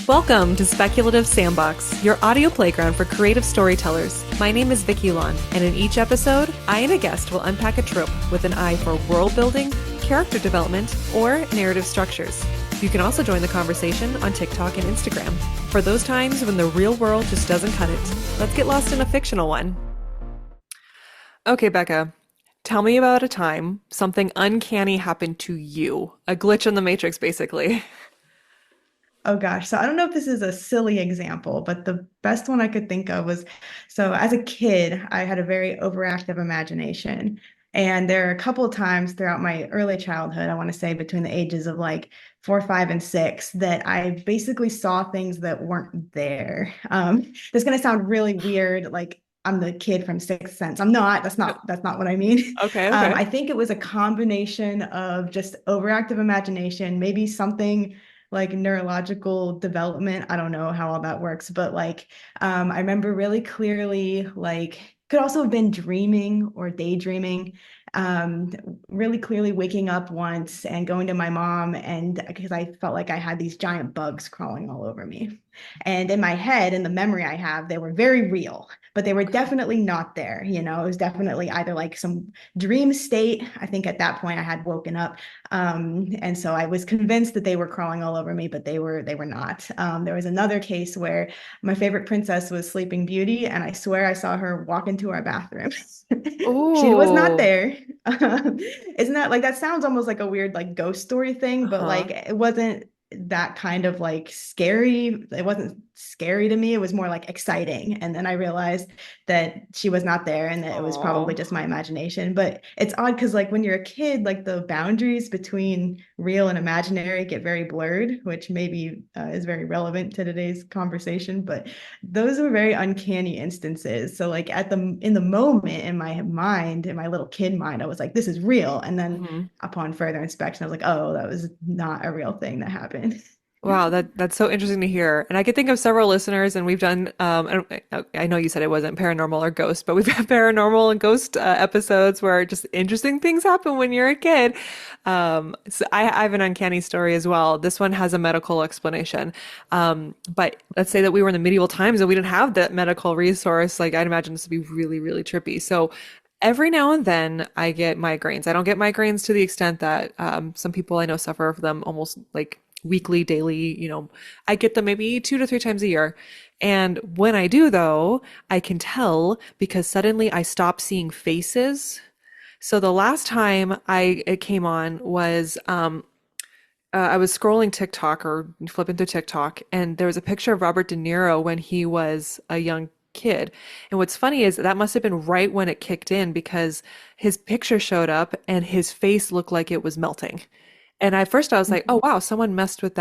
Welcome to Speculative Sandbox, your audio playground for creative storytellers. My name is Vickie Lan, and in each episode, I and a guest will unpack a trope with an eye for world building, character development, or narrative structures. You can also join the conversation on TikTok and Instagram. For those times when the real world just doesn't cut it, let's get lost in a fictional one. Okay, Becca, tell me about a time something uncanny happened to you. A glitch in the matrix, basically. Oh gosh. So I don't know if this is a silly example, but the best one I could think of was so as a kid, I had a very overactive imagination. And there are a couple of times throughout my early childhood, I want to say between the ages of like 4, 5, and 6, that I basically saw things that weren't there. This is going to sound really weird, like I'm the kid from Sixth Sense. I'm not. That's not what I mean. Okay, okay. I think it was a combination of just overactive imagination, maybe something like neurological development. I don't know how all that works, but like I remember really clearly, like could also have been dreaming or daydreaming. Um, really clearly waking up once and going to my mom, and because I felt like I had these giant bugs crawling all over me. And in my head, in the memory I have, they were very real, but they were definitely not there. It was definitely either like some dream state. I think at that point I had woken up, and so I was convinced that they were crawling all over me, but they were not. There was another case where my favorite princess was Sleeping Beauty, and I swear I saw her walk into our bathroom. She was not Oh, there. Isn't that like that sounds almost like a weird like ghost story thing, but uh-huh. like it wasn't that kind of like scary. It wasn't scary to me. It was more like exciting. And then I realized that she was not there and that it was probably Oh. just my imagination. But it's odd because like when you're a kid, like the boundaries between real and imaginary get very blurred, which maybe is very relevant to today's conversation. But those were very uncanny instances. So like in the moment in my mind, in my little kid mind, I was like, this is real. And then Mhm. upon further inspection, I was like, oh, that was not a real thing that happened. Wow, that's so interesting to hear. And I could think of several listeners, and we've done, I know you said it wasn't paranormal or ghost, but we've had paranormal and ghost episodes where just interesting things happen when you're a kid. So I have an uncanny story as well. This one has a medical explanation. But let's say that we were in the medieval times and we didn't have that medical resource. Like I'd imagine this would be really, really trippy. So every now and then I get migraines. I don't get migraines to the extent that some people I know suffer from them almost like weekly, daily, I get them maybe 2 to 3 times a year. And when I do, though, I can tell because suddenly I stop seeing faces. So the last time it came on was I was scrolling TikTok or flipping through TikTok, and there was a picture of Robert De Niro when he was a young kid. And what's funny is that must have been right when it kicked in because his picture showed up and his face looked like it was melting. And at first I was like, oh wow, someone messed with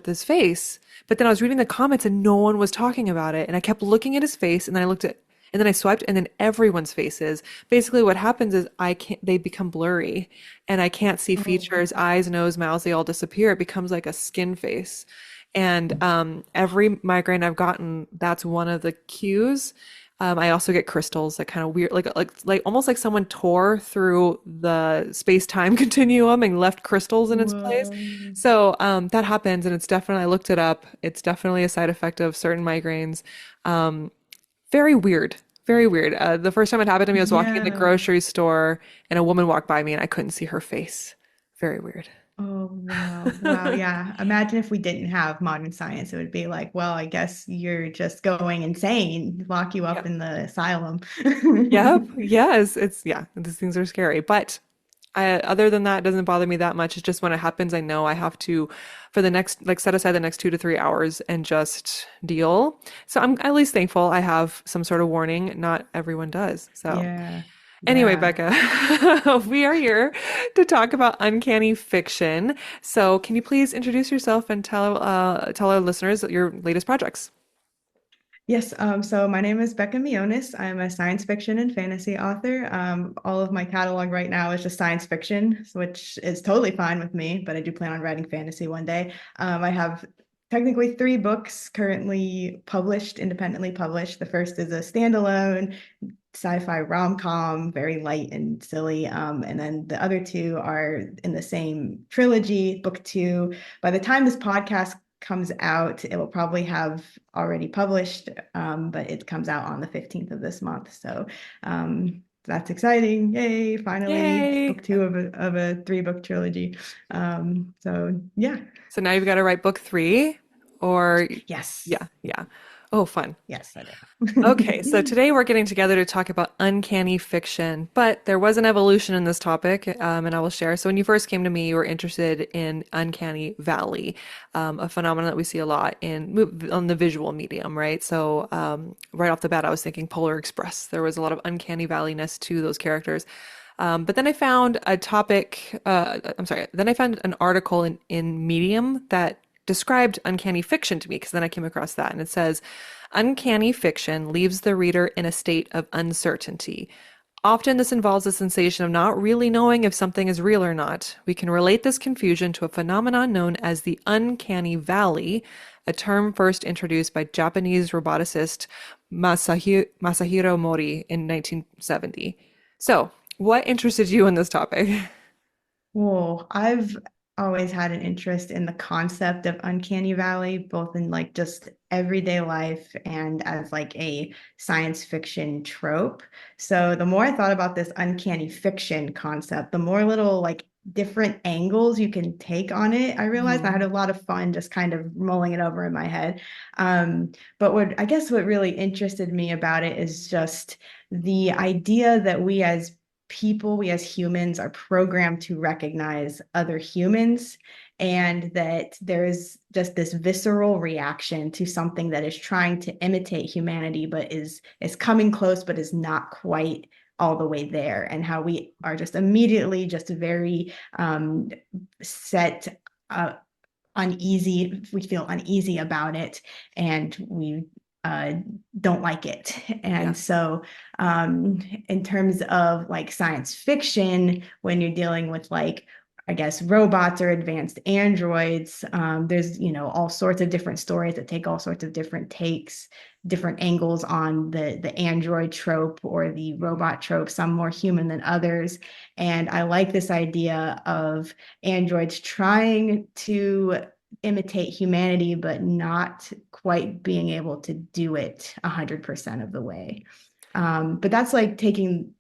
his face. But then I was reading the comments and no one was talking about it. And I kept looking at his face and then and then I swiped and then everyone's faces. Basically what happens is they become blurry and I can't see Oh, features, eyes, nose, mouths, they all disappear. It becomes like a skin face. And every migraine I've gotten, that's one of the cues. I also get crystals that kind of weird, like almost like someone tore through the space-time continuum and left crystals in its place. whoa. So that happens, and it's definitely, I looked it up. It's definitely a side effect of certain migraines. Um, Very weird, very weird. The first time it happened to me, I was walking in the Yeah. grocery store, and a woman walked by me, and I couldn't see her face. Very weird. Oh, wow. Wow. Yeah. Imagine if we didn't have modern science, it would be like, well, I guess you're just going insane, lock you up Yep. in the asylum. Yep. Yes. Yeah, these things are scary. But other than that, it doesn't bother me that much. It's just when it happens, I know I have to, for the next, like, set aside the next 2 to 3 hours and just deal. So I'm at least thankful I have some sort of warning. Not everyone does. So Yeah. anyway, Yeah. Becca, we are here to talk about uncanny fiction. So can you please introduce yourself and tell our listeners your latest projects? Yes, so my name is Becca Mionis. I'm a science fiction and fantasy author. All of my catalog right now is just science fiction, which is totally fine with me, but I do plan on writing fantasy one day. I have technically 3 books currently published, independently published. The first is a standalone sci-fi rom-com, very light and silly. And then the other two are in the same trilogy. Book 2, by the time this podcast comes out. It will probably have already published, but it comes out on the 15th of this month. So that's exciting. Yay, finally, Yay. book two of a three-book trilogy. So yeah. So now you've got to write book three, or Yes. yeah. Oh, fun. Yes, I Okay, so do. today we're getting together to talk about uncanny fiction, but there was an evolution in this topic, and I will share. So when you first came to me, you were interested in uncanny valley, a phenomenon that we see a lot on the visual medium, right? So right off the bat, I was thinking Polar Express. There was a lot of uncanny valleyness to those characters. But then I found a topic, I'm sorry, then I found an article in Medium that described uncanny fiction to me, because then I came across that, and it says, uncanny fiction leaves the reader in a state of uncertainty. Often this involves a sensation of not really knowing if something is real or not. We can relate this confusion to a phenomenon known as the uncanny valley, a term first introduced by Japanese roboticist Masahiro Mori in 1970. So, what interested you in this topic? Well, I've always had an interest in the concept of uncanny valley, both in like just everyday life and as like a science fiction trope. So the more I thought about this uncanny fiction concept, the more little like different angles you can take on it. I realized I had Mhm. a lot of fun just kind of mulling it over in my head. But what I guess what really interested me about it is just the idea that we as people, we as humans are programmed to recognize other humans, and that there's just this visceral reaction to something that is trying to imitate humanity, but is coming close, but is not quite all the way there, and how we are just immediately just very set uneasy. We feel uneasy about it, and we uh, don't like it. Yeah. And so, in terms of like science fiction, when you're dealing with like, I guess, robots or advanced androids, there's, all sorts of different stories that take all sorts of different takes, different angles on the android trope or the Mhm. robot trope, some more human than others. And I like this idea of androids trying to imitate humanity, but not quite being able to do it 100% of the way. But that's talking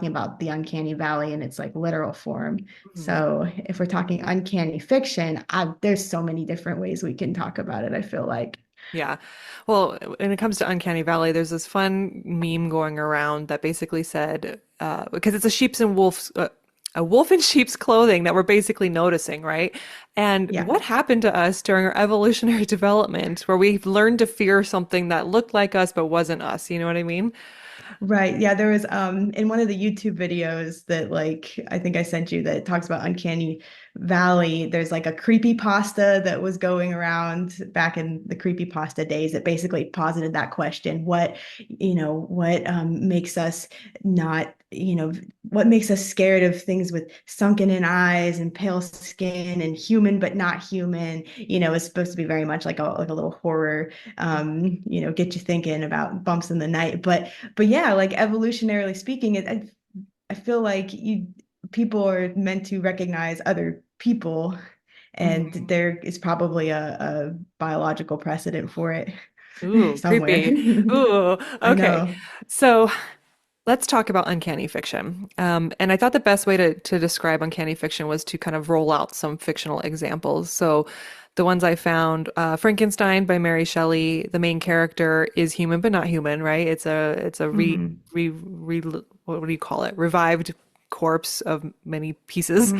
about the uncanny valley in its like literal form. Mhm. So if we're talking uncanny fiction, there's so many different ways we can talk about it, I feel like. Yeah. Well, when it comes to Uncanny Valley, there's this fun meme going around that basically said, because it's a wolf in sheep's clothing that we're basically noticing, right? And Yeah. what happened to us during our evolutionary development where we learned to fear something that looked like us but wasn't us? You know what I mean? Right. Yeah, there was in one of the YouTube videos that like I think I sent you that talks about Uncanny Valley, there's like a creepy pasta that was going around back in the creepy pasta days that basically posited that question. What makes us not, what makes us scared of things with sunken in eyes and pale skin and human but not human, is supposed to be very much like a little horror, get you thinking about bumps in the night. But yeah, like evolutionarily speaking, I feel like you people are meant to recognize other people, and Mhm. there is probably a biological precedent for it Ooh, somewhere. creepy. Ooh, I okay. know. So let's talk about uncanny fiction. And I thought the best way to describe uncanny fiction was to kind of roll out some fictional examples. So the ones I found, Frankenstein by Mary Shelley, the main character is human but not human, right? It's a what do you call it? Revived corpse of many pieces.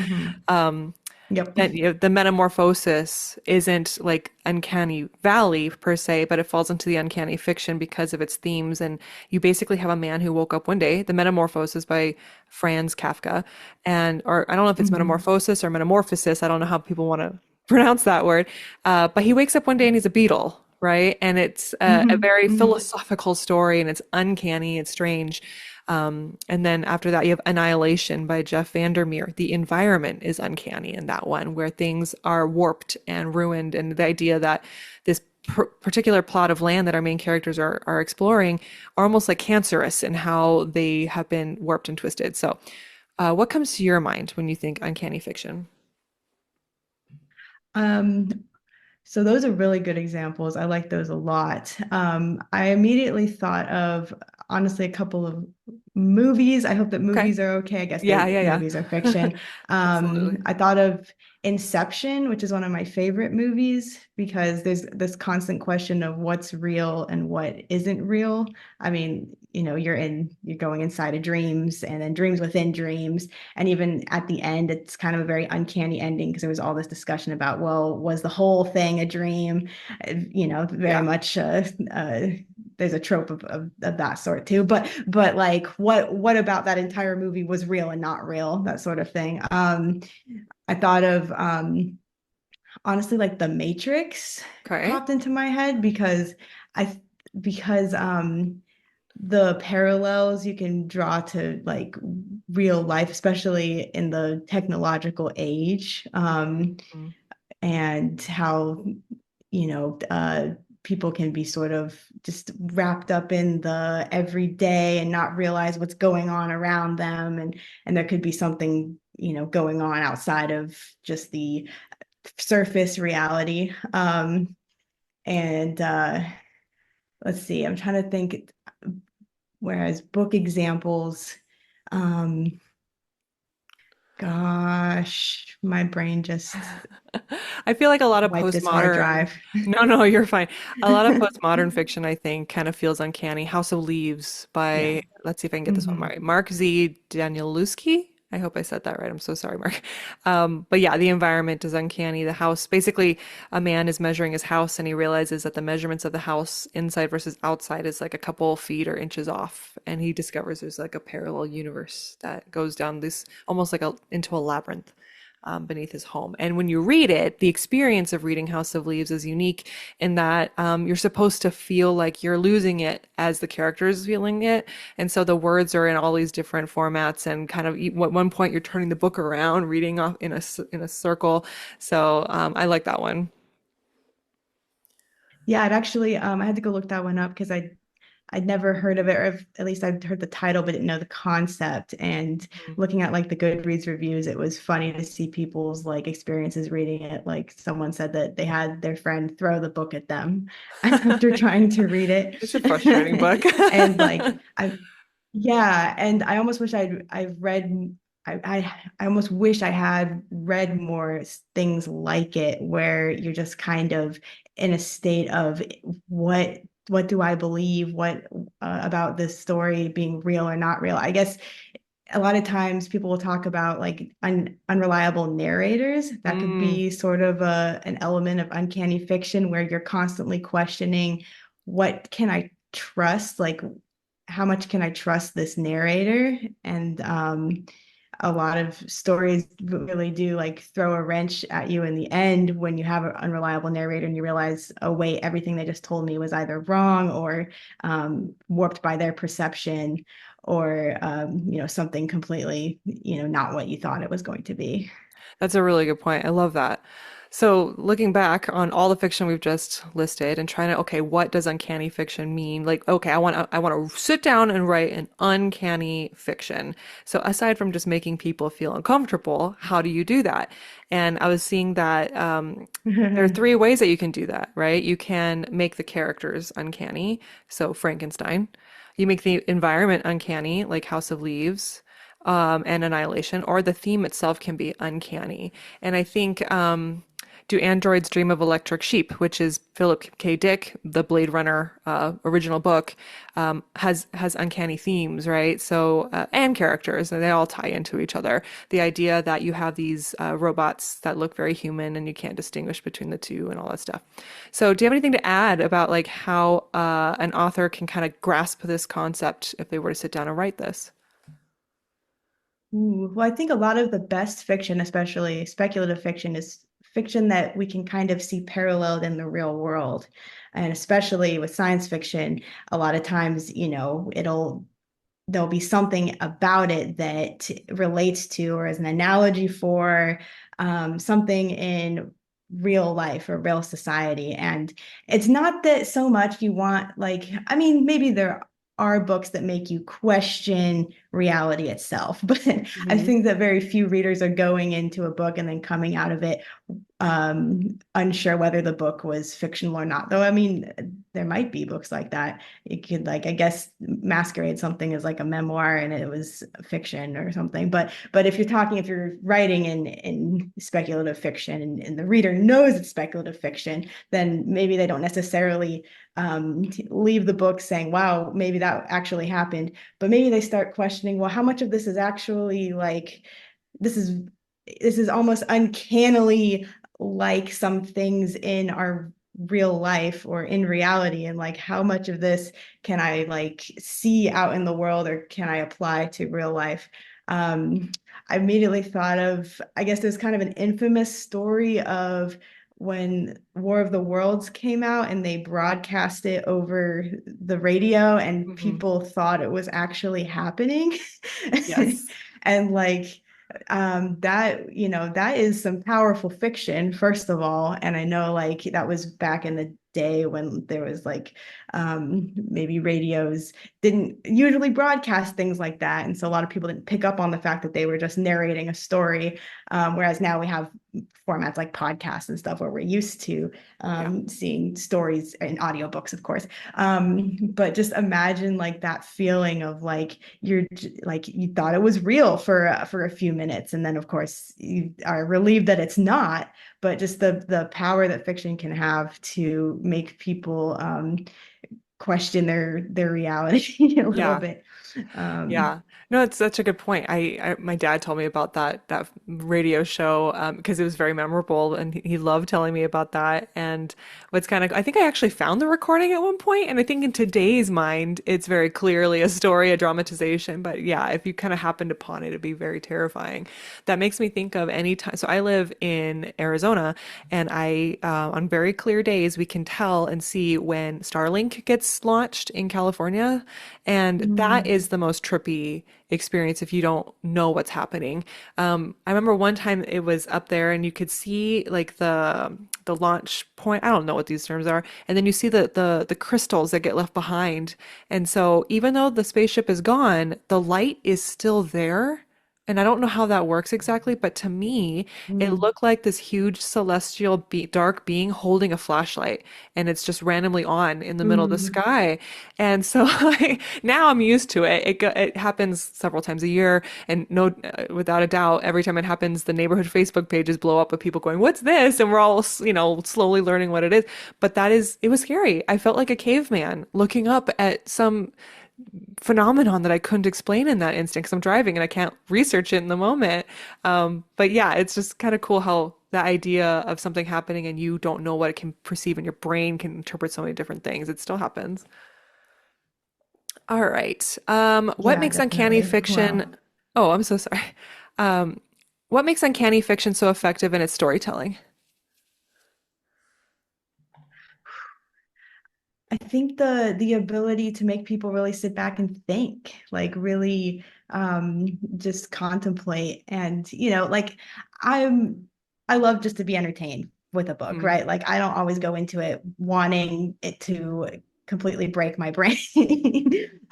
Um, Yep. and the metamorphosis isn't like uncanny valley per se, but it falls into the uncanny fiction because of its themes. And you basically have a man who woke up one day, the metamorphosis by Franz Kafka, and or I don't know if it's Mhm. metamorphosis or metamorphosis, I don't know how people want to pronounce that word, but he wakes up one day and he's a beetle, right? And it's a Mhm. very Mhm. philosophical story, and it's uncanny, it's strange. And then after that, you have Annihilation by Jeff Vandermeer. The environment is uncanny in that one, where things are warped and ruined. And the idea that this particular plot of land that our main characters are exploring are almost like cancerous in how they have been warped and twisted. So, what comes to your mind when you think uncanny fiction? Um, So those are really good examples. I like those a lot. I immediately thought of honestly a couple of movies. I hope that Okay. movies are okay. I guess Yeah, they yeah, movies are yeah. fiction. Absolutely. I thought of Inception, which is one of my favorite movies because there's this constant question of what's real and what isn't real. I mean, you're going inside of dreams and then dreams within dreams. And even at the end, it's kind of a very uncanny ending because there was all this discussion about, well, was the whole thing a dream? Very Yeah. much there's a trope of that sort too. But like what about that entire movie was real and not real, that sort of thing. I thought of honestly like The Matrix Okay. popped into my head I because the parallels you can draw to like real life, especially in the technological age, Mhm. and how, you know, uh, people can be sort of just wrapped up in the everyday and not realize what's going on around them, and there could be something, going on outside of just the surface reality. And let's see, I'm trying to think. Whereas book examples, um, gosh, my brain just I feel like a lot of wiped its hard postmodern, drive. no, no, you're fine. A lot of postmodern fiction, I think, kind of feels uncanny. House of Leaves Yeah. by, let's see if I can get this one Hmm. right. Mark Z. Danielewski. I hope I said that right. I'm so sorry, Mark. But yeah, the environment is uncanny. The house, basically, a man is measuring his house and he realizes that the measurements of the house inside versus outside is like a couple feet or inches off. And he discovers there's like a parallel universe that goes down this almost like into a labyrinth beneath his home. And when you read it, the experience of reading House of Leaves is unique in that you're supposed to feel like you're losing it as the character is feeling it. And so the words are in all these different formats, and kind of at one point you're turning the book around, reading off in a circle. So I like that one. Yeah, it actually, I had to go look that one up because I'd never heard of it, or at least I'd heard the title, but didn't know the concept. And looking at like the Goodreads reviews, it was funny to see people's like experiences reading it. Like someone said that they had their friend throw the book at them after trying to read It's a it. frustrating book. And like yeah, and I almost wish I've read I almost wish I had read more things like it where you're just kind of in a state of what what do I believe? What about this story being real or not real? I guess a lot of times people will talk about like unreliable narrators. That could Mm, be sort of an element of uncanny fiction where you're constantly questioning what can I trust? Like, how much can I trust this narrator? And a lot of stories really do like throw a wrench at you in the end when you have an unreliable narrator and you realize, oh, wait, everything they just told me was either wrong or warped by their perception or, something completely, not what you thought it was going to be. that's a really good point. I love that. So, looking back on all the fiction we've just listed and trying to, okay, what does uncanny fiction mean? Like, okay, I want to sit down and write an uncanny fiction. So, aside from just making people feel uncomfortable, how do you do that? And I was seeing that there are three ways that you can do that, right? You can make the characters uncanny, so Frankenstein. You make the environment uncanny, like House of Leaves and Annihilation, or the theme itself can be uncanny. And I think Do Androids Dream of Electric Sheep, which is Philip K. Dick, the Blade Runner original book, has uncanny themes, right? So and characters, and they all tie into each other. The idea that you have these robots that look very human, and you can't distinguish between the two, and all that stuff. So, do you have anything to add about like how an author can kind of grasp this concept if they were to sit down and write this? Ooh, well, I think a lot of the best fiction, especially speculative fiction, is fiction that we can kind of see paralleled in the real world. And especially with science fiction, a lot of times, there'll be something about it that relates to or is an analogy for something in real life or real society. And it's not that so much you want, like, I mean, maybe there are books that make you question reality itself. But I Hmm. think that very few readers are going into a book and then coming out of it unsure whether the book was fictional or not. Though, I mean, there might be books like that. It could, like, I guess, masquerade something as like a memoir and it was fiction or something. But if you're writing in speculative fiction and the reader knows it's speculative fiction, then maybe they don't necessarily leave the book saying, wow, maybe that actually happened. But maybe they start questioning, well, how much of this is actually like, this is this is almost uncannily like some things in our real life or in reality, and like how much of this can I like see out in the world or can I apply to real life. um I immediately thought of, I guess there's kind of an infamous story of when War of the Worlds came out and they broadcast it over the radio and Hmm. people thought it was actually happening. Yes. And like that, that is some powerful fiction, first of all. And I know like that was back in the day when there was like maybe radios didn't usually broadcast things like that, and so a lot of people didn't pick up on the fact that they were just narrating a story. Whereas now we have formats like podcasts and stuff where we're used to Yeah. seeing stories in audiobooks, of course. But just imagine like that feeling of like like you thought it was real for a few minutes, and then of course you are relieved that it's not. But just the power that fiction can have to make people question their reality a little Yeah. bit. Um, Yeah. No, it's such a good point. My dad told me about that radio show because it was very memorable, and he loved telling me about that. And what's kind of I think I actually found the recording at one point, and I think in today's mind, it's very clearly a story, a dramatization. But yeah, if you kind of happened upon it, it'd be very terrifying. That makes me think of any time. So I live in Arizona, and I on very clear days we can tell and see when Starlink gets launched in California, and that is the most trippy experience if you don't know what's happening. I remember one time it was up there and you could see like the launch point. I don't know what these terms are. And then you see the crystals that get left behind. And so even though the spaceship is gone, the light is still there. And I don't know how that works exactly, but to me, it mm, looked like this huge celestial dark being holding a flashlight, and it's just randomly on in the middle of the mm, sky. And so like, now I'm used to it. It happens several times a year, and no, without a doubt, every time it happens, the neighborhood Facebook pages blow up with people going, "What's this?" And we're all, slowly learning what it is. But it was scary. I felt like a caveman looking up at some phenomenon that I couldn't explain in that instant because I'm driving and I can't research it in the moment. But yeah, it's just kind of cool how the idea of something happening and you don't know what it can perceive and your brain can interpret so many different things. It still happens. All right. What yeah, makes uncanny definitely. fiction? Wow. Oh, I'm so sorry. Um, what makes uncanny fiction so effective in its storytelling? I think the ability to make people really sit back and think, like really just contemplate. And like I'm I love just to be entertained with a book, Mhm. right? Like I don't always go into it wanting it to completely break my brain.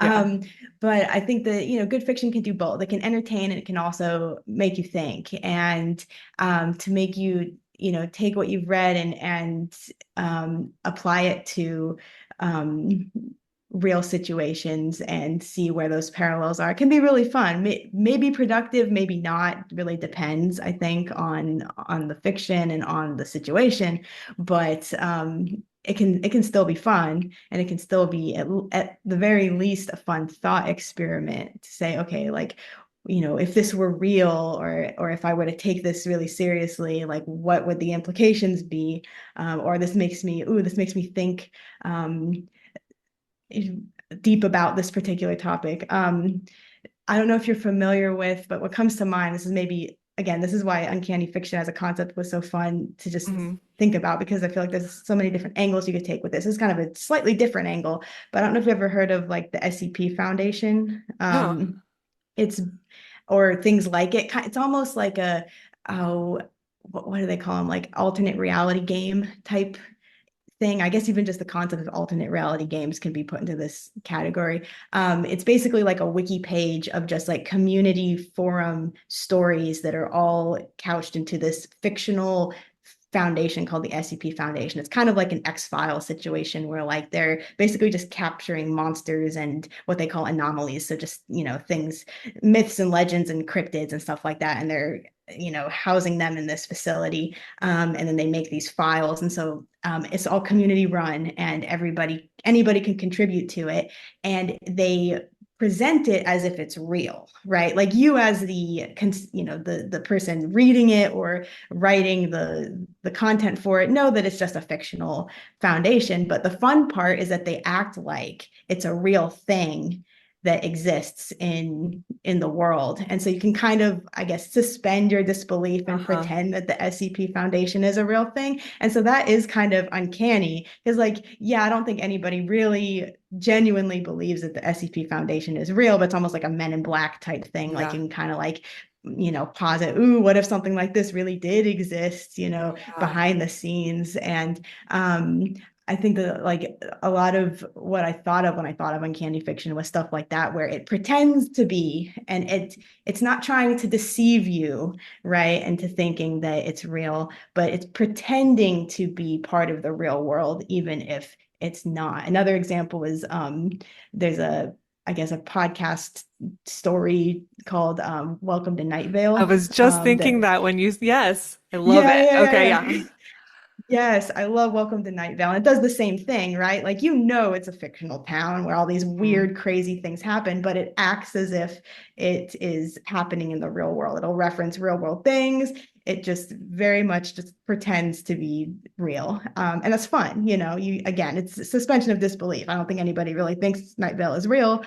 Yeah. um but I think that good fiction can do both. It can entertain and it can also make you think, and to make you take what you've read and apply it to um, real situations and see where those parallels are. It can be really fun. Maybe productive, maybe not. Really depends, I think, on the fiction and on the situation. But it can still be fun, and it can still be at the very least a fun thought experiment to say, okay, like if this were real, or if I were to take this really seriously, like what would the implications be? Or this makes me think um, deep about this particular topic. I don't know if you're familiar with, but what comes to mind, this is maybe, again, this is why uncanny fiction as a concept was so fun to just Hmm. think about, because I feel like there's so many different angles you could take with this. It's kind of a slightly different angle, but I don't know if you've ever heard of like the SCP Foundation. No. It's or things like it. It's almost like oh, what do they call them? Like alternate reality game type thing. I guess even just the concept of alternate reality games can be put into this category. It's basically like a wiki page of just like community forum stories that are all couched into this fictional foundation called the SCP Foundation. It's kind of like an X-File situation where like they're basically just capturing monsters and what they call anomalies. So just, things, myths and legends and cryptids and stuff like that. And they're, housing them in this facility. And then they make these files. And so it's all community run and anybody can contribute to it. And they present it as if it's real, right? Like you as the person reading it or writing the content for it know that it's just a fictional foundation, but the fun part is that they act like it's a real thing that exists in the world. And so you can kind of, I guess, suspend your disbelief and Uh-huh. pretend that the SCP Foundation is a real thing. And so that is kind of uncanny because, like, yeah, I don't think anybody really genuinely believes that the SCP Foundation is real, but it's almost like a Men in Black type thing. Like Yeah. you can kind of like, posit, ooh, what if something like this really did exist, Yeah. behind the scenes? And I think that like a lot of what I thought of when I thought of uncanny fiction was stuff like that, where it pretends to be, and it's not trying to deceive you, right, into thinking that it's real, but it's pretending to be part of the real world, even if it's not. Another example is there's I guess a podcast story called Welcome to Night I Vale. was just thinking That that when you, yes, I love yeah, it. yeah, Okay, yeah, yeah. yeah. Yes, I love Welcome to Night Vale. It does the same thing, right? Like it's a fictional town where all these Mhm. weird, crazy things happen, but it acts as if it is happening in the real world. It'll reference real world things. It just very much just pretends to be real. And that's fun, You again, it's suspension of disbelief. I don't think anybody really thinks Night Vale is real.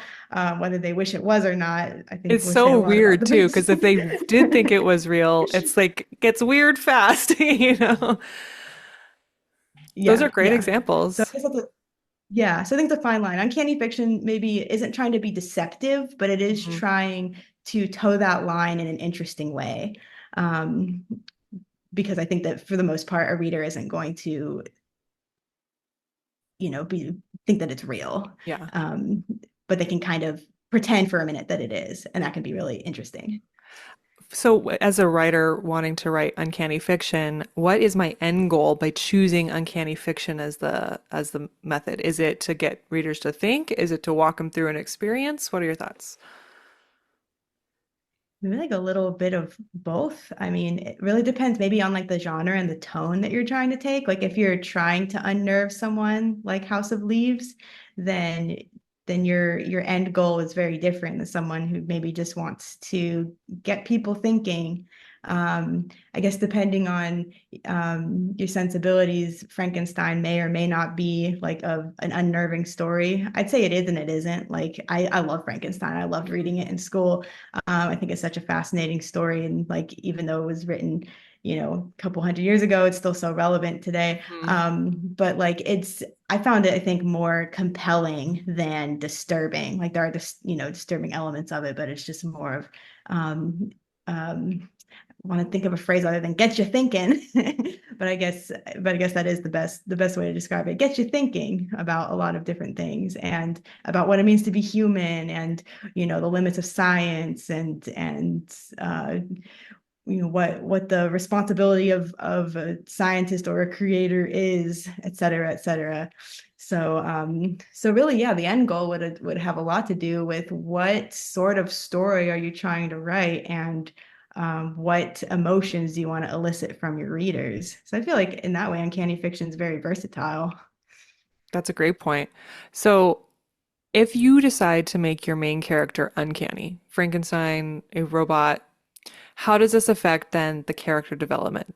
Whether they wish it was or not, I think It's would say so a lot about weird the too, person. because if they did think it was real, it's like gets weird fast, you know? Those are Yeah, great yeah. So I examples. guess yeah, so I think the fine line. Uncanny fiction maybe isn't trying to be deceptive, but it is Mhm. trying to toe that line in an interesting way. Um, because I think that for the most part, a reader isn't going to, be think that it's real. Yeah. Um, but they can kind of pretend for a minute that it is, and that can be really interesting. So, as a writer wanting to write uncanny fiction, what is my end goal by choosing uncanny fiction as the method? Is it to get readers to think? Is it to walk them through an experience? What are your thoughts? Maybe like a little bit of both. I mean, it really depends maybe on like the genre and the tone that you're trying to take. Like if you're trying to unnerve someone like House of Leaves, then your end goal is very different than someone who maybe just wants to get people thinking. I guess depending on your sensibilities, Frankenstein may or may not be like an unnerving story. I'd say it is and it isn't. Like I love Frankenstein. I loved reading it in school. I think it's such a fascinating story. And like, even though it was written, a couple hundred years ago, it's still so relevant today. Mhm. But like, I found it, I think, more compelling than disturbing. Like there are just, disturbing elements of it, but it's just more of, um, um, I want to think of a phrase other than get you thinking. but I guess that is the best way to describe it. Get you thinking about a lot of different things and about what it means to be human and the limits of science and what the responsibility of a scientist or a creator is, et cetera, et cetera. So really, yeah, the end goal would have a lot to do with what sort of story are you trying to write and what emotions do you want to elicit from your readers. So I feel like in that way, uncanny fiction is very versatile. That's a great point. So, if you decide to make your main character uncanny, Frankenstein, a robot, how does this affect then the character development?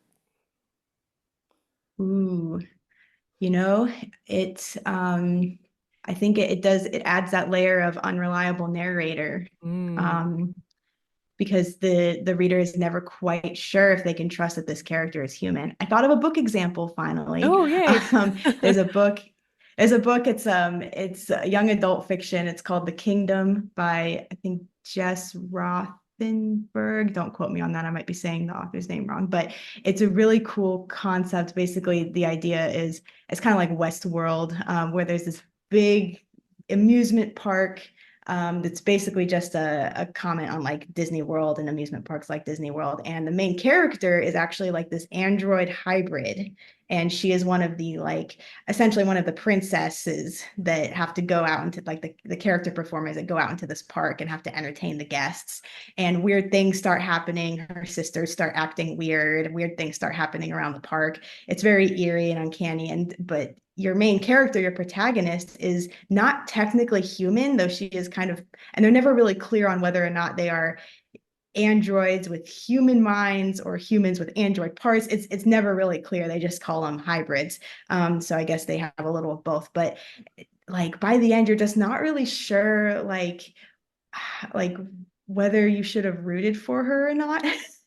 Ooh, you know, it I think it adds that layer of unreliable narrator. Mm. Um, because the reader is never quite sure if they can trust that this character is human. I thought of a book example finally. Oh, yay. Um, there's a book. There's a book. It's a young adult fiction. It's called The Kingdom by I think Jess Roth. Rothenberg. Don't quote me on that. I might be saying the author's name wrong, but it's a really cool concept. Basically, the idea is it's kind of like Westworld, where there's this big amusement park that's basically just a comment on like Disney World and amusement parks like Disney World. And the main character is actually like this android hybrid. And she is one of the like essentially one of the princesses that have to go out into like the character performers that go out into this park and have to entertain the guests. And weird things start happening. Her sisters start acting weird. Weird things start happening around the park. It's very eerie and uncanny. And but your main character, your protagonist, is not technically human, though she is kind of, and they're never really clear on whether or not they are androids with human minds or humans with android parts. It's never really clear. They just call them hybrids. So I guess they have a little of both. But like by the end, you're just not really sure like whether you should have rooted for her or not.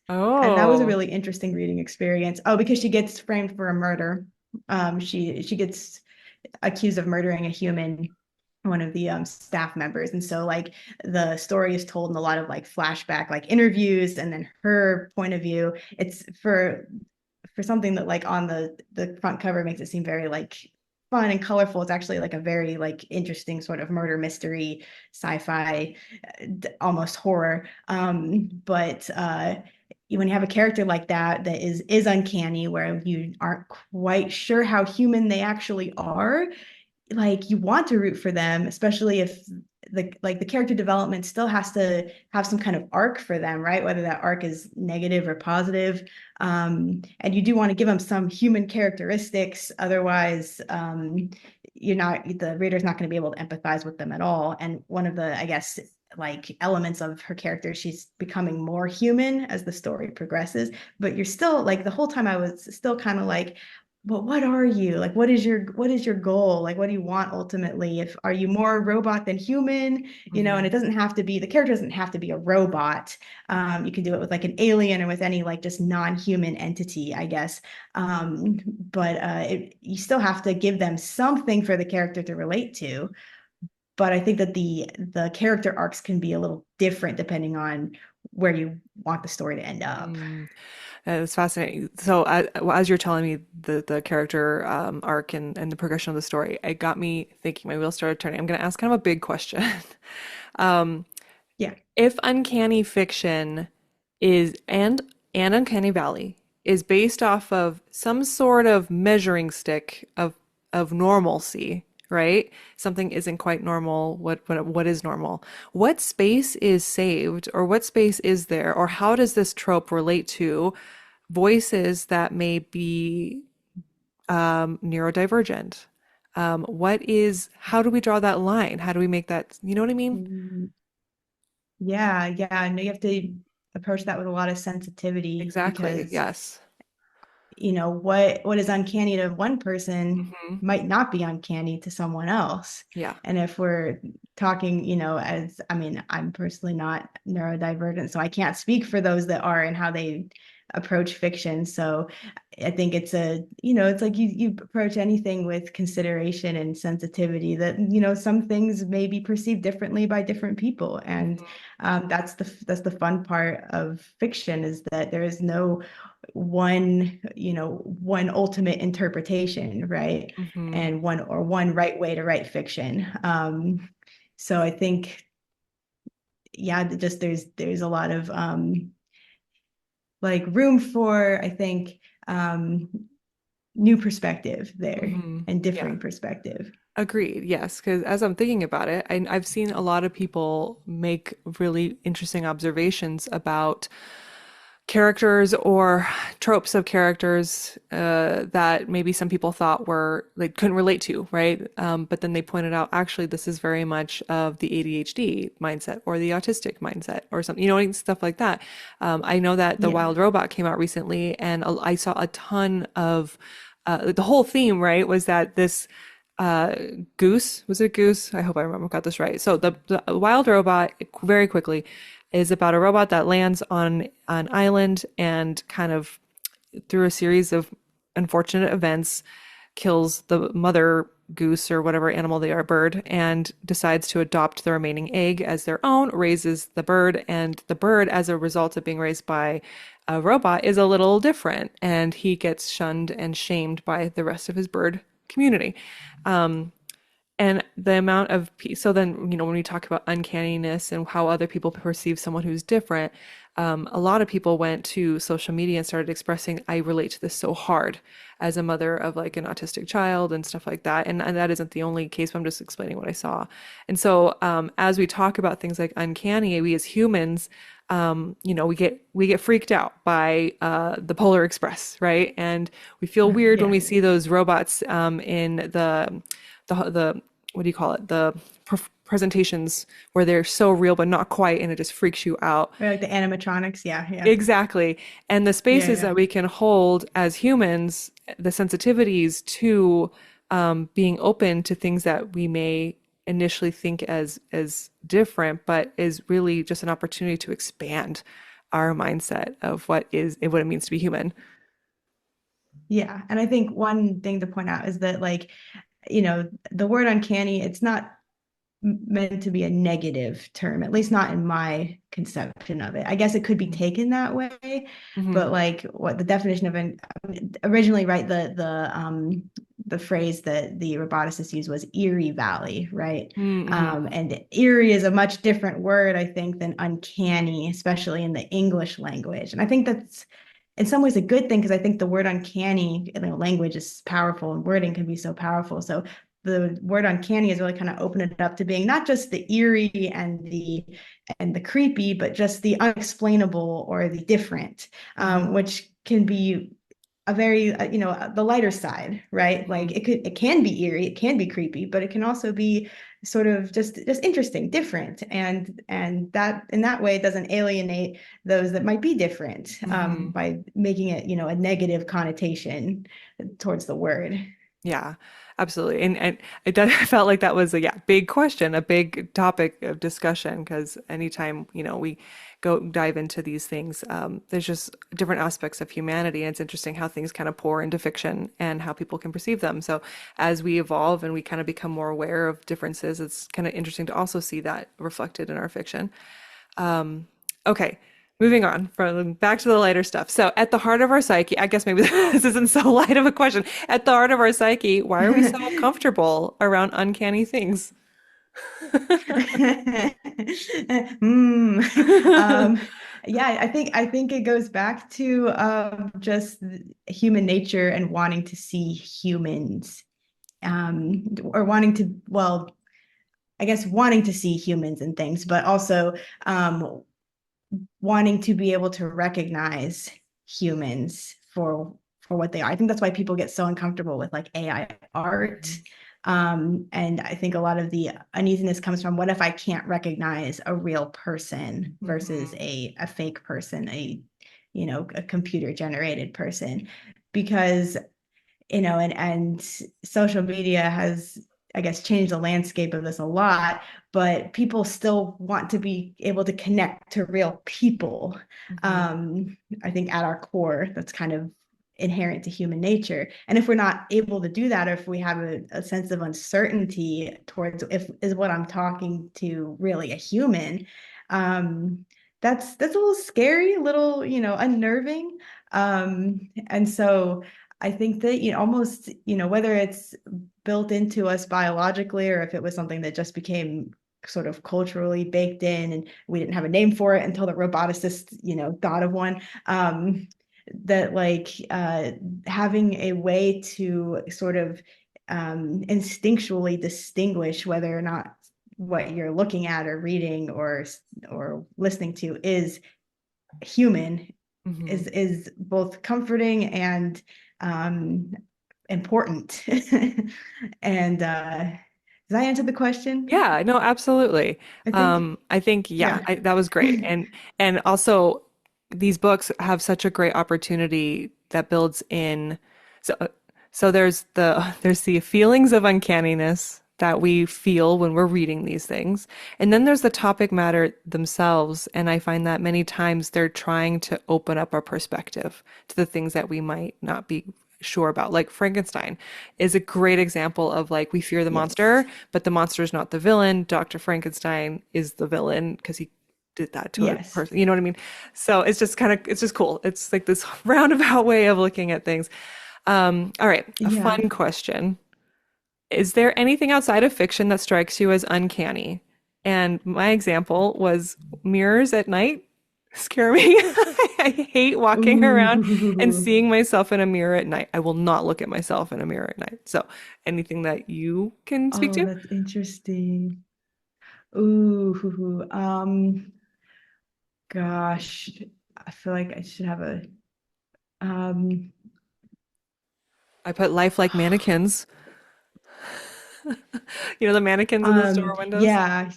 And that was a Oh. really interesting reading experience. Oh, because she gets framed for a murder. She gets accused of murdering a human, one of the staff members. And so like the story is told in a lot of like flashback like interviews and then her point of view. It's for something that like on the front cover makes it seem very like fun and colorful. It's actually like a very like interesting sort of murder mystery, sci-fi, almost horror. But when you have a character like that that is uncanny, where you aren't quite sure how human they actually are, like you want to root for them, especially if the character development still has to have some kind of arc for them, right? Whether that arc is negative or positive. And you do want to give them some human characteristics. Otherwise, the reader's not going to be able to empathize with them at all. And one of the, I guess, like elements of her character, she's becoming more human as the story progresses. But you're still like the whole time I was still kind of like, but what are you? Like what is your goal? Like what do you want ultimately? If are you more robot than human? And Mhm. it doesn't have to be, the character doesn't have to be a robot. You can do it with like an alien or with any like just non-human entity, I guess. But you still have to give them something for the character to relate to. But I think that the character arcs can be a little different depending on where you want the story to end up. Mm. It's fascinating. So as you're telling me the character arc and the progression of the story, it got me thinking. My wheels started turning. I'm going to ask kind of a big question. Um, Yeah. if Uncanny Fiction is and Uncanny Valley is based off of some sort of measuring stick of normalcy, right? Something isn't quite normal. What is normal? What space is saved, or what space is there, or how does this trope relate to voices that may be neurodivergent? How do we draw that line? How do we make that, you know what I mean? Mm, yeah, yeah. I know you have to approach that with a lot of sensitivity Exactly. because Yes. what is uncanny to one person Hmm. might not be uncanny to someone else. Yeah. And if we're talking, as I mean, I'm personally not neurodivergent, so I can't speak for those that are and how they approach fiction. So I think it's like you approach anything with consideration and sensitivity that, some things may be perceived differently by different people. And that's the fun part of fiction is that there is no one ultimate interpretation, right? Hmm. And one right way to write fiction. So I think, yeah, just there's a lot of like room for, I think, um, new perspective there Hmm. and Yeah. differing perspective. Agreed. Yes, because as I'm thinking about it, I've seen a lot of people make really interesting observations about characters or tropes of characters that maybe some people thought were like couldn't relate to, right? But then they pointed out actually this is very much of the ADHD mindset or the autistic mindset or something, stuff like that. I know that The Yeah. Wild Robot came out recently, and I saw a ton of the whole theme, right, was that this uh goose, was it goose? I hope I remember got this right. So the wild robot, very quickly, is about a robot that lands on an island and kind of through a series of unfortunate events kills the mother goose or whatever animal they are, bird, and decides to adopt the remaining egg as their own, raises the bird, and the bird, as a result of being raised by a robot, is a little different, and he gets shunned and shamed by the rest of his bird community. And the amount of, so then, when we talk about uncanniness and how other people perceive someone who's different, a lot of people went to social media and started expressing, I relate to this so hard as a mother of like an autistic child and stuff like that. And that isn't the only case, but I'm just explaining what I saw. And so, as we talk about things like uncanny, we as humans, we get freaked out by the Polar Express, right? And we feel weird when Yeah. we see those robots in the what do you call it? The presentations where they're so real but not quite, and it just freaks you out. Or like the animatronics. Yeah, yeah. Exactly. And the Yeah, spaces yeah. that we can hold as humans, the sensitivities to being open to things that we may initially think as different, but is really just an opportunity to expand our mindset of what it means to be human. Yeah. And I think one thing to point out is that like, the word uncanny, it's not meant to be a negative term, at least not in my conception of it. I guess it could be taken that way, Hmm. but like what the definition of an originally, right? The phrase that the roboticists used was eerie valley, right? Mm-hmm. And eerie is a much different word, I think, than uncanny, especially in the English language. And I think that's in some ways a good thing because I think the word uncanny, language is powerful and wording can be so powerful. So the word uncanny is really kind of opened it up to being not just the eerie and the creepy, but just the unexplainable or the different, Hmm. which can be a very the lighter side, right? Like Hmm. it can be eerie, it can be creepy, but it can also be sort of just interesting, different, and that in that way it doesn't alienate those that might be different Hmm. by making it a negative connotation towards the word. Yeah, absolutely. And I felt like that was a big question, a big topic of discussion, because anytime, we go dive into these things, there's just different aspects of humanity. And it's interesting how things kind of pour into fiction and how people can perceive them. So as we evolve and we kind of become more aware of differences, it's kind of interesting to also see that reflected in our fiction. Okay, moving on from back to the lighter stuff. So, at the heart of our psyche, I guess maybe this isn't so light of a question. At the heart of our psyche, why are we so comfortable around uncanny things? Hmm. Um, yeah, I think it goes back to just human nature and wanting to see humans, or wanting to, well, I guess wanting to see humans and things, but also wanting to be able to recognize humans for what they are. I think that's why people get so uncomfortable with like AI art. And I think a lot of the uneasiness comes from what if I can't recognize a real person versus Mhm. a fake person, a computer generated person, because and social media has, I guess, changed the landscape of this a lot, but people still want to be able to connect to real people. Mhm. I think at our core, that's kind of inherent to human nature. And if we're not able to do that, or if we have a sense of uncertainty towards if is what I'm talking to really a human, um, that's a little scary, a little, unnerving. And so I think that almost whether it's built into us biologically or if it was something that just became sort of culturally baked in and we didn't have a name for it until the roboticists thought of one, that like having a way to sort of instinctually distinguish whether or not what you're looking at or reading or listening to is human Mhm. is both comforting and um, important. And does that answer the question? Yeah, no, absolutely. I think, I think, yeah. that was great. And also these books have such a great opportunity that builds in. So so there's the feelings of uncanniness that we feel when we're reading these things. And then there's the topic matter themselves. And I find that many times they're trying to open up our perspective to the things that we might not be sure about. Like Frankenstein is a great example of like we fear the monster, Yes. but the monster is not the villain. Dr. Frankenstein is the villain because he did that to a Yes. person. You know what I mean? So it's just kind of it's just cool. It's like this roundabout way of looking at things. All right, a Yeah. fun question. Is there anything outside of fiction that strikes you as uncanny? And my example was mirrors at night scare me. I hate walking around and Ooh. seeing myself in a mirror at night. I will not look at myself in a mirror at night. So, anything that you can speak Oh, to? that's interesting. Ooh. Gosh. I feel like I should have a um I put life like mannequins. You know, the mannequins in the store windows? yeah,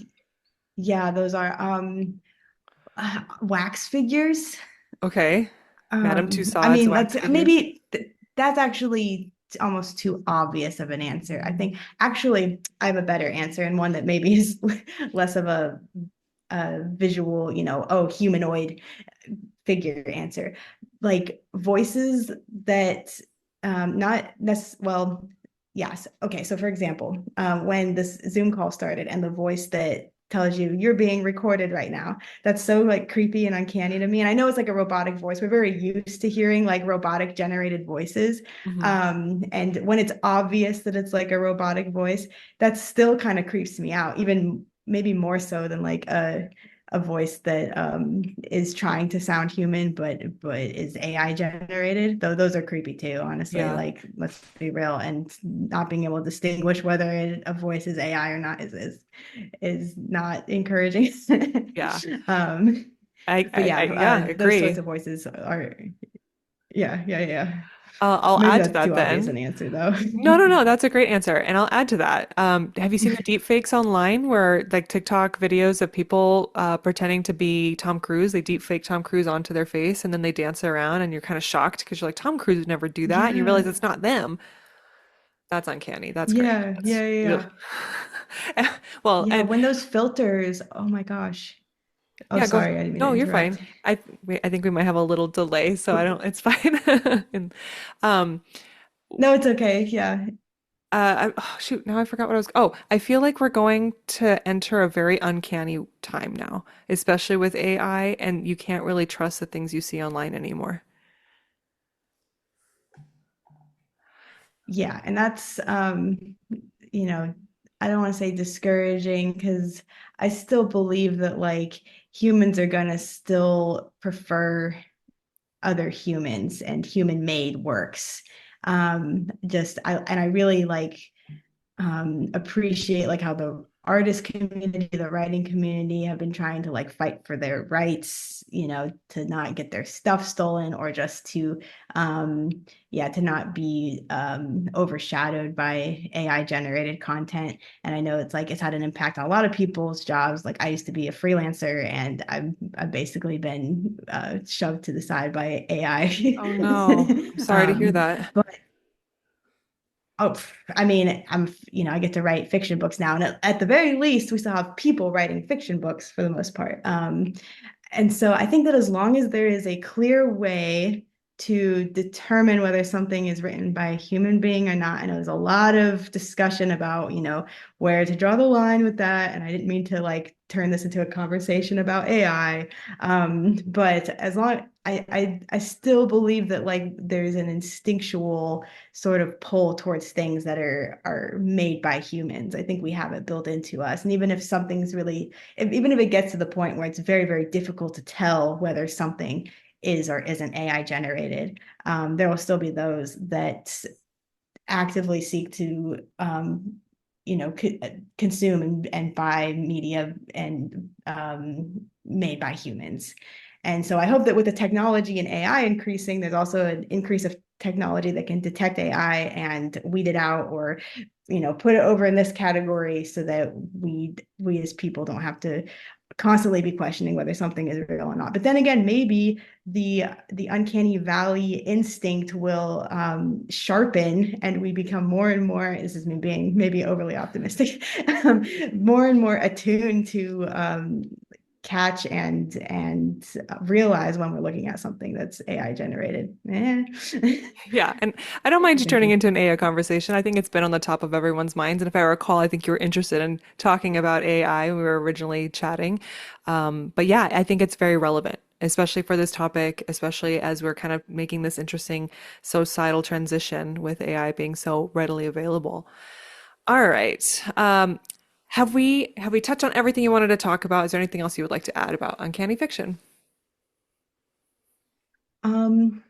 yeah, those are wax figures. Okay. Madame I Tussauds mean, wax that's figures. maybe that's actually almost too obvious of an answer. I think actually I have a better answer and one that maybe is less of a visual, oh, humanoid figure answer. Like voices that not necessarily, well, yes. Okay, so for example, when this Zoom call started and the voice that tells you you're being recorded right now, that's so like creepy and uncanny to me. And I know it's like a robotic voice. We're very used to hearing like robotic generated voices. Hmm. And when it's obvious that it's like a robotic voice, that still kind of creeps me out, even maybe more so than like a voice that is trying to sound human but is AI generated. Though those are creepy too, honestly. Yeah. Like let's be real, and not being able to distinguish whether a voice is AI or not is not encouraging. Yeah. um, but yeah, Yeah, those sorts agree. of voices are yeah. I'll Maybe add to that's that too obvious then. an answer though. No, that's a great answer. And I'll add to that. Have you seen the deep fakes online where like TikTok videos of people pretending to be Tom Cruise? They deep fake Tom Cruise onto their face and then they dance around and you're kind of shocked because you're like, Tom Cruise would never do that. And you realize Yeah, it's not them. That's uncanny. That's great. yeah, That's yeah, yeah, ugh. yeah. Well, Yeah, and when those filters, oh my gosh. Oh, yeah, go. sorry, I didn't mean to No, you're interrupt. fine. I think we might have a little delay, so I don't. It's fine. And um, No, it's okay. Yeah. oh, shoot, now I forgot what I was. Oh, I feel like we're going to enter a very uncanny time now, especially with AI, and you can't really trust the things you see online anymore. Yeah, and that's you know, I don't want to say discouraging because I still believe that like humans are gonna still prefer other humans and human made works. Just I really like appreciate like how the artist community, the writing community have been trying to like fight for their rights, to not get their stuff stolen or just to um yeah, to not be overshadowed by AI generated content. And I know it's like it's had an impact on a lot of people's jobs. Like I used to be a freelancer and I've basically been shoved to the side by AI. Oh no, I'm sorry to hear that. But oh, I mean, I get to write fiction books now, and at the very least, we still have people writing fiction books for the most part. And so I think that as long as there is a clear way to determine whether something is written by a human being or not, I know there's a lot of discussion about, where to draw the line with that. And I didn't mean to like turn this into a conversation about AI. But as long I still believe that like there's an instinctual sort of pull towards things that are made by humans. I think we have it built into us. And even if something's really even if it gets to the point where it's very, very difficult to tell whether something is or isn't AI generated, there will still be those that actively seek to, consume and buy media and made by humans. And so I hope that with the technology and AI increasing, there's also an increase of technology that can detect AI and weed it out or put it over in this category so that we as people don't have to constantly be questioning whether something is real or not. But then again, maybe the uncanny valley instinct will sharpen and we become more and more, this is me being maybe overly optimistic, more and more attuned to catch and realize when we're looking at something that's AI generated. Yeah, and I don't mind you Thank turning you. into an AI conversation. I think it's been on the top of everyone's minds. And if I recall, I think you were interested in talking about AI. We were originally chatting. But yeah, I think it's very relevant, especially for this topic, especially as we're kind of making this interesting societal transition with AI being so readily available. All right. Have we touched on everything you wanted to talk about? Is there anything else you would like to add about Uncanny Fiction? Um,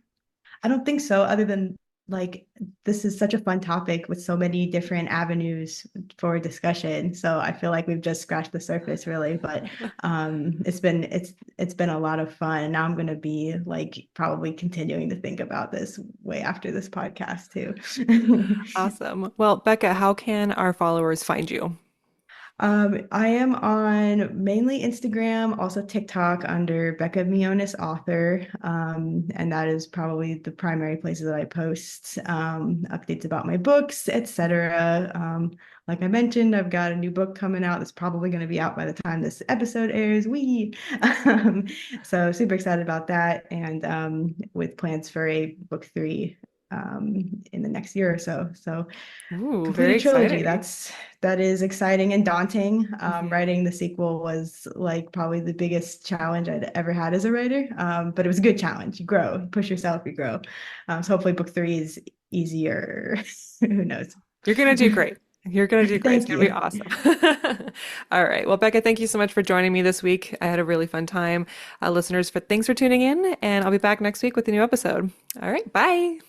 I don't think so, other than like this is such a fun topic with so many different avenues for discussion. So I feel like we've just scratched the surface really, but it's been a lot of fun. Now I'm gonna be like probably continuing to think about this way after this podcast too. Awesome. Well, Becca, how can our followers find you? I am on mainly Instagram, also TikTok under Becca Mionis author. And that is probably the primary places that I post updates about my books, etc. Like I mentioned, I've got a new book coming out that's probably going to be out by the time this episode airs. Um, so super excited about that, and with plans for a book three in the next year or so. So Ooh, complete very a trilogy. exciting. That is exciting and daunting. Hmm. Writing the sequel was like probably the biggest challenge I'd ever had as a writer. But it was a good challenge. You grow, you push yourself, you grow. So hopefully book three is easier. Who knows? You're gonna do great. You're gonna do great. It's Thank gonna be you. awesome. All right. Well, Becca, thank you so much for joining me this week. I had a really fun time. Listeners, thanks for tuning in, and I'll be back next week with a new episode. All right. Bye.